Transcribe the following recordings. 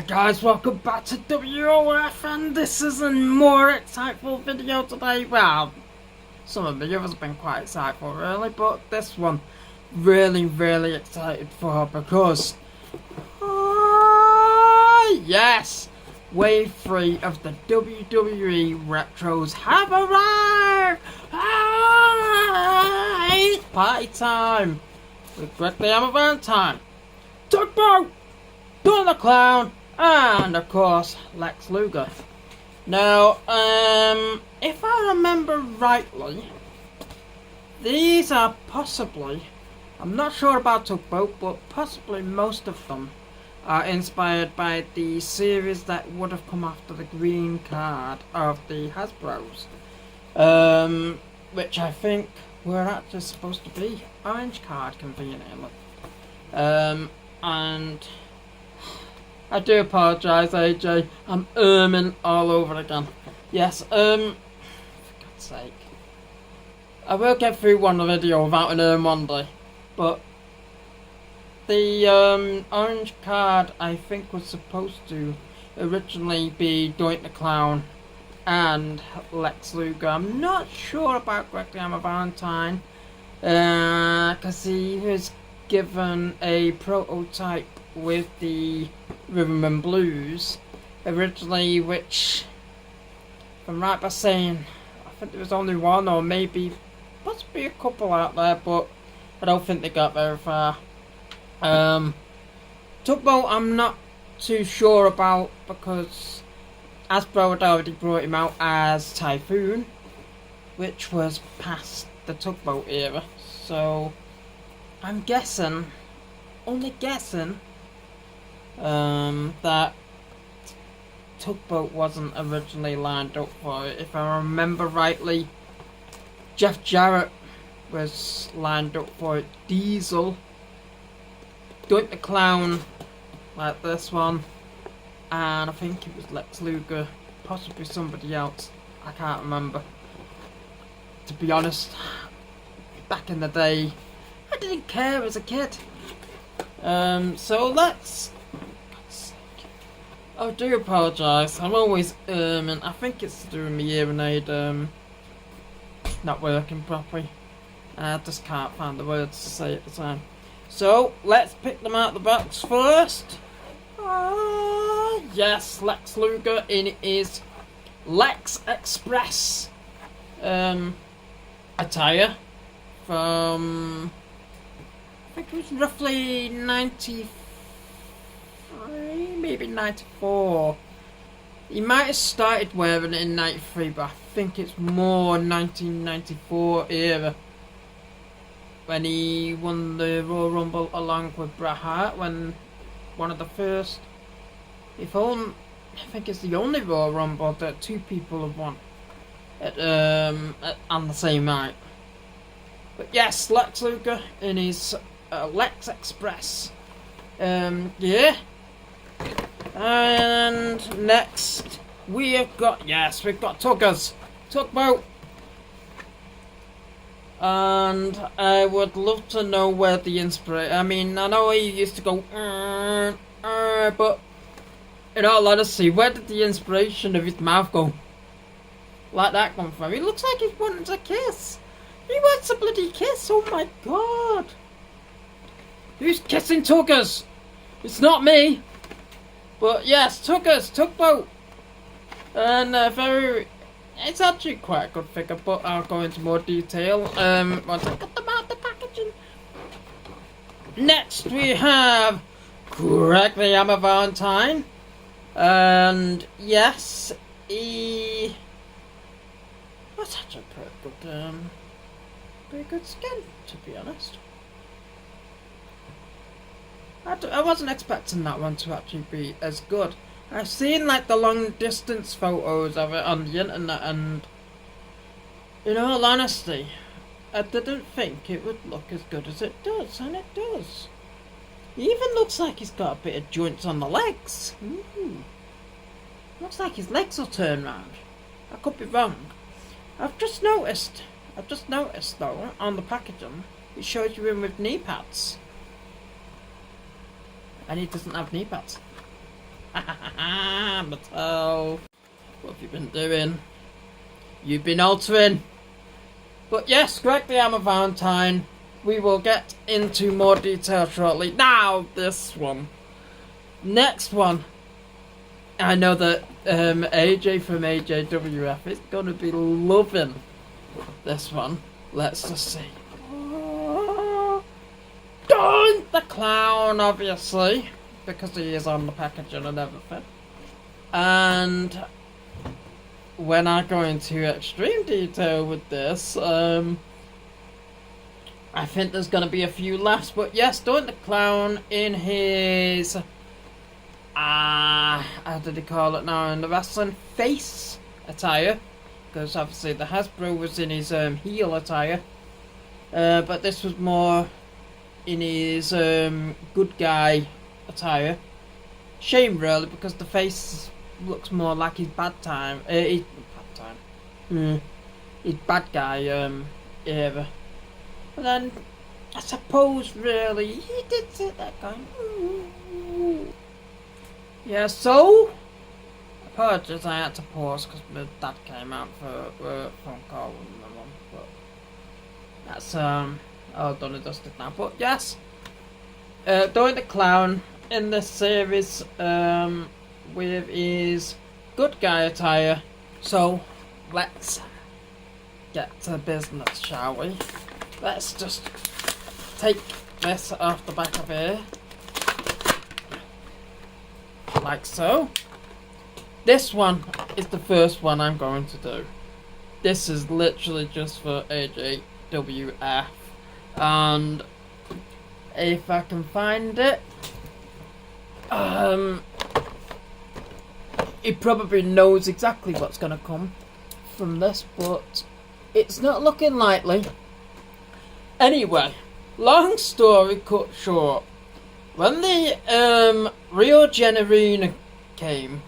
Guys, welcome back to WOF, and this is a more insightful video today. Well, some of the others have been quite insightful really, but this one really excited for because yes, Wave 3 of the WWE Retros have arrived! It's party time! With Greg the Hammer Valentine, Tugboat, Don the Clown, and of course Lex Luger. Now, if I remember rightly, these are possibly, I'm not sure about Tugboat, but possibly most of them are inspired by the series that would have come after the green card of the Hasbros, which I think were actually supposed to be orange card conveniently. And I do apologise, AJ. I'm all over again. Yes, for God's sake. I will get through one video without an one day. But the orange card I think was supposed to originally be Doink the Clown and Lex Luger. I'm not sure about Greg the Hammer Valentine, because he was given a prototype with the Rhythm and Blues originally, which, if I'm right by saying, I think there was only one or maybe possibly a couple out there, but I don't think they got very far. Tugboat I'm not too sure about because Hasbro had already brought him out as Typhoon, which was past the Tugboat era, so I'm guessing, only guessing, that Tugboat wasn't originally lined up for it. If I remember rightly, Jeff Jarrett was lined up for it, Diesel, Doink the Clown, like this one, and I think it was Lex Luger, possibly somebody else, I can't remember. To be honest, back in the day, I didn't care as a kid. So let's... I do apologise, I'm always I think it's to do with my hearing aid not working properly. I just can't find the words to say at the time. So, let's pick them out of the box first. Yes, Lex Luger in his Lex Express attire from, I think it was roughly 93, maybe 94. He might have started wearing it in 93, but I think it's more 1994 era, when he won the Royal Rumble along with Bret Hart, when one of the first, if only, I think it's the only Royal Rumble that two people have won on the same night. But yes, Lex Luger in his Lex Express. Yeah. And next we've got Tuggers, Tugboat. And I would love to know where the inspiration, I mean, I know he used to go but in all honesty, where did the inspiration of his mouth go like that come from? He looks like he's wanting to kiss. He wants a bloody kiss, oh my god. Who's kissing Tuggers? It's not me. But yes, Tuggers, Tugboat. And it's actually quite a good figure, but I'll go into more detail once I get them out the packaging. Next we have Greg the Hammer Valentine. And yes, he was actually pretty good skin, to be honest. I wasn't expecting that one to actually be as good. I've seen like the long distance photos of it on the internet, and in all honesty, I didn't think it would look as good as it does, and it does. He even looks like he's got a bit of joints on the legs. Looks like his legs will turn round. I could be wrong. I've just noticed though, on the packaging, it shows you in with knee pads. And he doesn't have knee pads. Mattel, what have you been doing? You've been altering. But yes, Greg the Hammer Valentine. We will get into more detail shortly. Now, this one. Next one. I know that AJ from AJWF is going to be loving this one. Let's just see. Don't the Clown, obviously, because he is on the packaging and everything. And when I go into extreme detail with this, I think there's going to be a few laughs. But yes, Don't the Clown in his... how did he call it now? In the wrestling face attire. Because obviously the Hasbro was in his heel attire. But this was more in his good guy attire. Shame really, because the face looks more like his bad time. His bad guy era. But then, I suppose really, he did sit there going, ooh. Yeah, so, apologies, I had to pause because my dad came out for a phone call with my mum, but that's, all done and dusted now. But yes, Don't the Clown in this series, with his good guy attire. So, let's get to business, shall we? Let's just take this off the back of here. Like so. This one is the first one I'm going to do. This is literally just for AJWF. And if I can find it, he probably knows exactly what's going to come from this, but it's not looking likely. Anyway, long story cut short, when the Rio Generina came,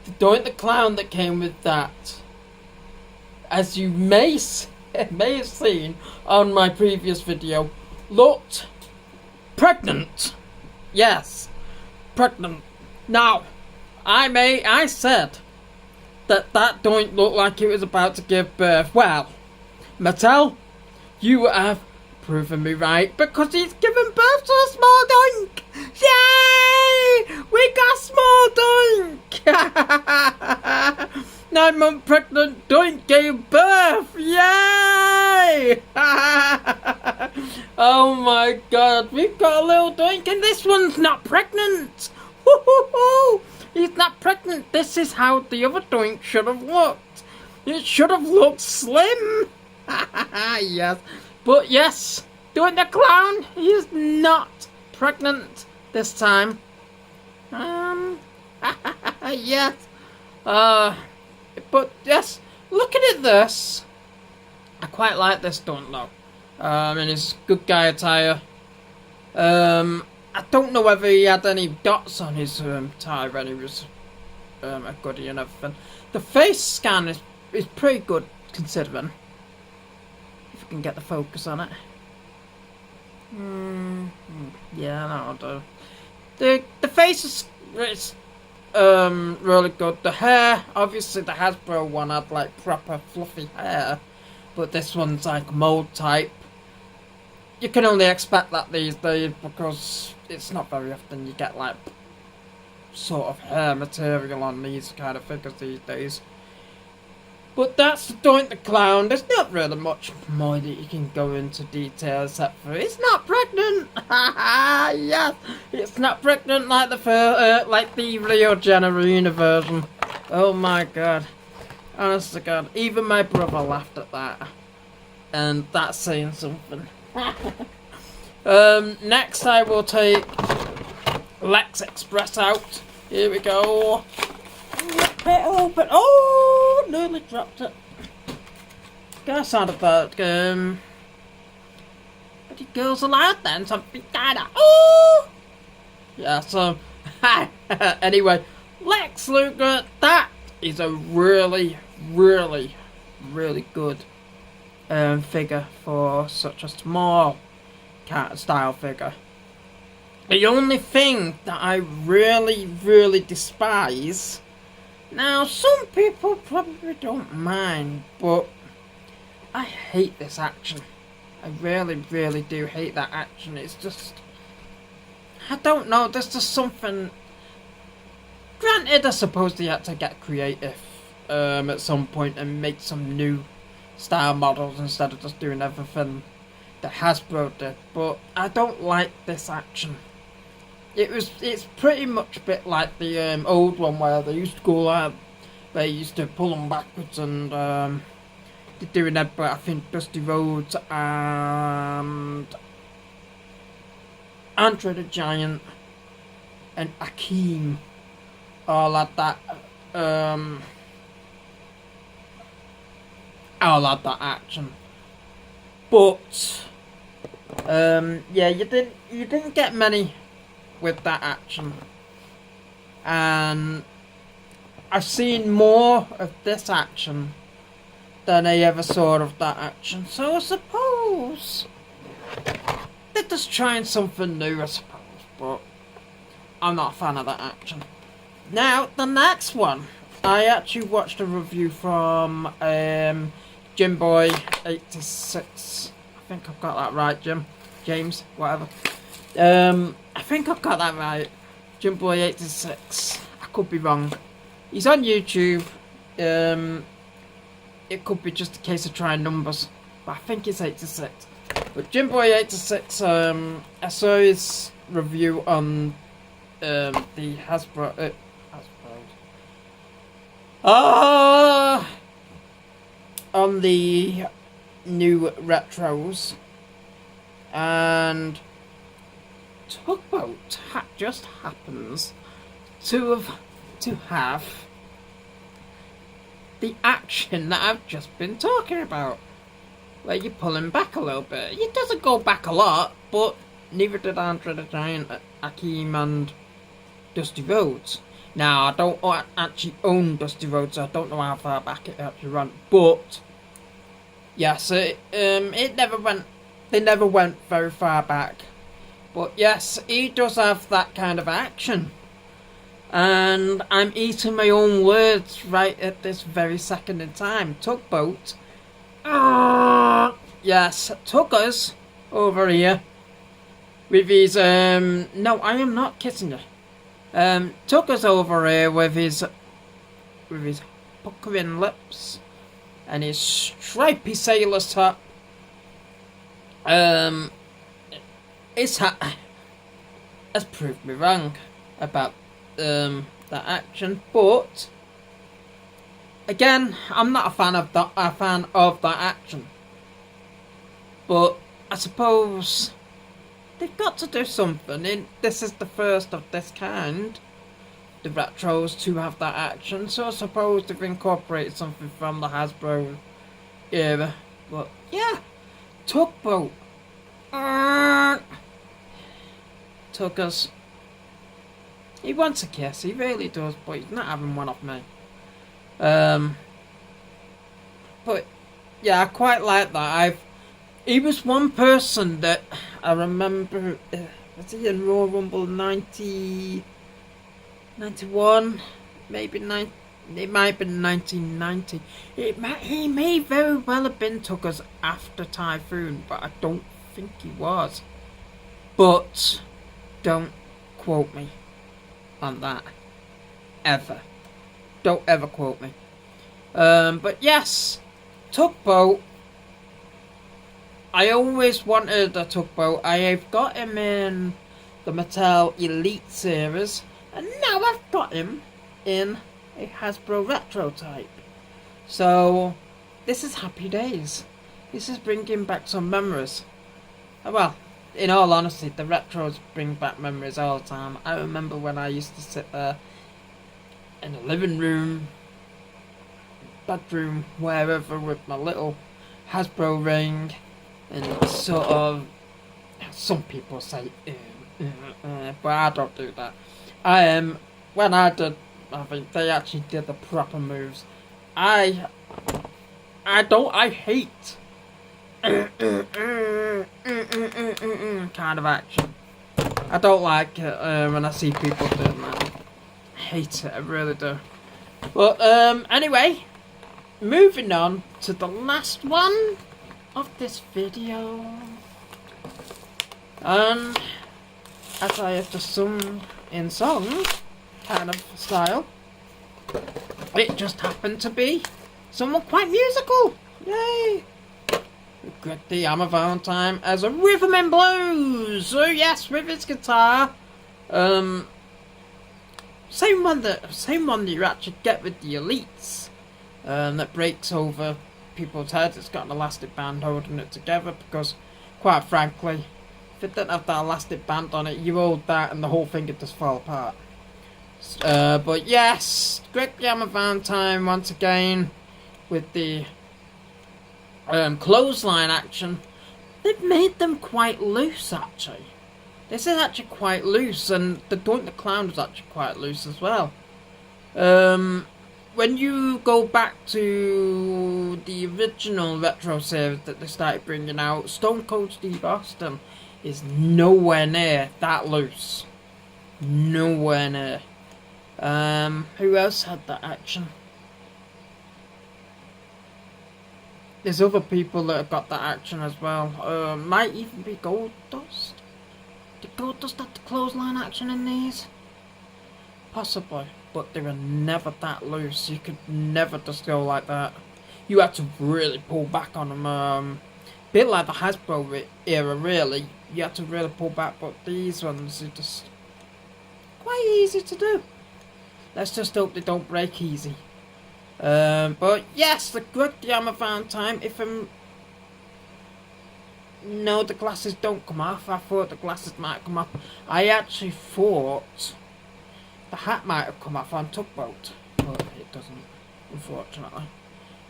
the Don't the Clown that came with that, as you may have seen on my previous video, looked pregnant. Yes, pregnant. Now, I said that don't look like it was about to give birth. Well, Mattel, you have proven me right, because he's given birth to a small doink! Yay! We got small doink! 9-month pregnant doink gave birth! Yay! Oh my god, we've got a little doink and this one's not pregnant! Woo-hoo-hoo! He's not pregnant. This is how the other doink should have looked. It should have looked slim! Yes. But yes, Don't the Clown, he's not pregnant this time. Yes. But yes, looking at this, I quite like this Don't though. In his good guy attire. I don't know whether he had any dots on his tie when he was a goodie and everything. The face scan is pretty good considering. If you can get the focus on it. Yeah, that'll do. The face is really good. The hair, obviously the Hasbro one had like proper fluffy hair, but this one's like mold type. You can only expect that these days because it's not very often you get like sort of hair material on these kind of figures these days. But that's the Don't the Clown. There's not really much more that you can go into detail except for it's not pregnant. Yes, it's not pregnant like the Rio Generina version. Oh my god, honest to god, even my brother laughed at that, and that's saying something. Next I will take Lex Express out. Here we go. Rip it open. Oh, nearly dropped it. Gotta sound about but you girls allowed then something kinda. Oh, yeah. So anyway, Lex Luger. That is a really, really, really good figure for such a small cat style figure. The only thing that I really, really despise, now some people probably don't mind, but I hate this action. I really, really do hate that action. It's just, I don't know, there's just something. Granted, I suppose they had to get creative at some point and make some new style models instead of just doing everything that Hasbro did, but I don't like this action. It's pretty much a bit like the old one where they used to go out, they used to pull them backwards and they're doing that, but I think Dusty Rhodes and Andre the Giant and Akeem all had that action. But yeah, you didn't get many with that action. And I've seen more of this action than I ever saw of that action. So I suppose they're just trying something new, I suppose, but I'm not a fan of that action. Now, the next one, I actually watched a review from Jimboy86. I think I've got that right, James, whatever. I think I've got that right. Jimboy86. I could be wrong. He's on YouTube. It could be just a case of trying numbers, but I think it's 86. But Jimboy86, I saw his review on the Hasbro. On the new retros, and Tugboat just happens to have the action that I've just been talking about, where you're pulling back a little bit. It doesn't go back a lot, but neither did Andre the Giant, Akeem, and Dusty Rhodes. Now, I don't actually own Dusty Rhodes, so I don't know how far back it actually ran, but yes, it never went. They never went very far back. But yes, he does have that kind of action. And I'm eating my own words right at this very second in time. Tugboat. Yes, Tuggers over here with his no, I am not kissing you. Tuggers over here with his puckering lips and his stripy sailor top. His hat has proved me wrong about that action, but again, I'm not a fan of that action. But I suppose they've got to do something. This is the first of this kind, the retros, to have that action. So I suppose they've incorporated something from the Hasbro era. But yeah, Tugboat. Tuggers. He wants a kiss, he really does, but he's not having one off me. But yeah, I quite like that. He was one person that I remember. Was he in Royal Rumble 91? Maybe 90. It might have been 1990. He may very well have been Tuggers after Typhoon, but I don't think he was. But don't quote me on that ever. Don't ever quote me. But yes, Tugboat. I always wanted a Tugboat. I have got him in the Mattel Elite series, and now I've got him in a Hasbro Retro type. So this is happy days. This is bringing back some memories. Well, in all honesty, the retros bring back memories all the time. I remember when I used to sit there in the living room, bedroom, wherever, with my little Hasbro ring, and sort of, some people say, but I don't do that. When I did, I think they actually did the proper moves. I hate kind of action. I don't like it when I see people doing that. I hate it, I really do. But anyway, moving on to the last one of this video. And as I have just sung in song kind of style, it just happened to be someone quite musical. Yay! Greg the Hammer Valentine as a rhythm and blues. So yes, with his guitar. Same one that you actually get with the Elites. That breaks over people's heads. It's got an elastic band holding it together because, quite frankly, if it didn't have that elastic band on it, you hold that and the whole thing would just fall apart. But yes, Greg the Hammer Valentine once again with the clothesline action. They've made them quite loose actually. This is actually quite loose, and the Doink the Clown was actually quite loose as well. When you go back to the original retro series that they started bringing out, Stone Cold Steve Austin is nowhere near that loose. Nowhere near. Who else had that action? There's other people that have got that action as well. Might even be Goldust. Did Goldust have the clothesline action in these? Possibly, but they were never that loose. You could never just go like that. You had to really pull back on them. Bit like the Hasbro era, really. You had to really pull back, but these ones are just quite easy to do. Let's just hope they don't break easy. But yes, the Greg the Hammer Valentine. No, the glasses don't come off. I thought the glasses might come off. I actually thought the hat might have come off on Tugboat, but it doesn't, unfortunately.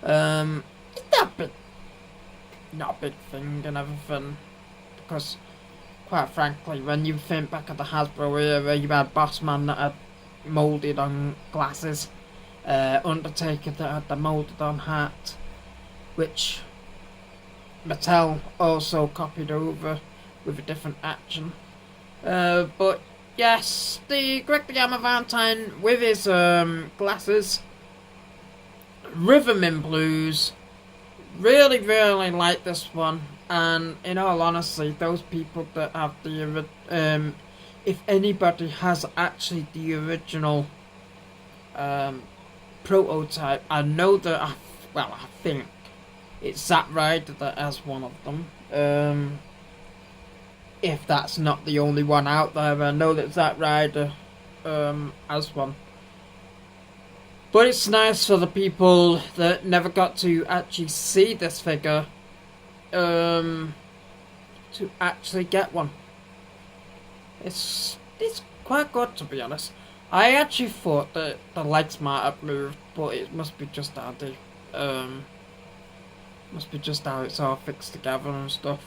It's not a big thing and everything, because quite frankly, when you think back at the Hasbro era, you had Bossman that had moulded on glasses, Undertaker that had the moulded on hat, which Mattel also copied over with a different action. But yes, the Greg the Hammer Valentine with his glasses, rhythm and blues. Really like this one. And in all honesty, those people that have the if anybody has actually the original prototype, I know that I think it's Zack Ryder that has one of them. If that's not the only one out there, I know that Zack Ryder has one. But it's nice for the people that never got to actually see this figure to actually get one. It's quite good, to be honest. I actually thought that the legs might have moved, but it must be just how they must be just how it's all fixed together and stuff.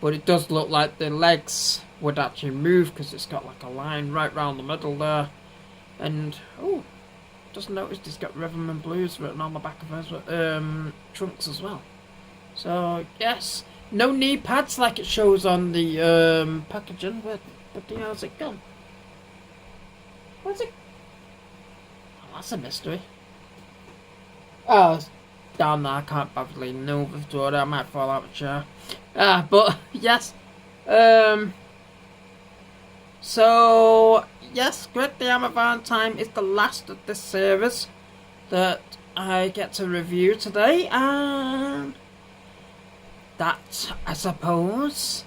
But it does look like the legs would actually move because it's got like a line right round the middle there. And oh, just noticed it's got rhythm and blues written on the back of his trunks as well. So yes, no knee pads like it shows on the packaging. Where the hell's it gone? Where's it? Oh, that's a mystery. Oh, it's down there. I can't probably move with it. I might fall out of the chair. But yes. So yes, Greg the Hammer Valentine is the last of this series that I get to review today, and that, I suppose,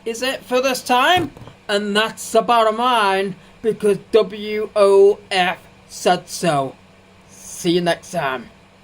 is it for this time. And that's the bottom line, because WOF said so. See you next time.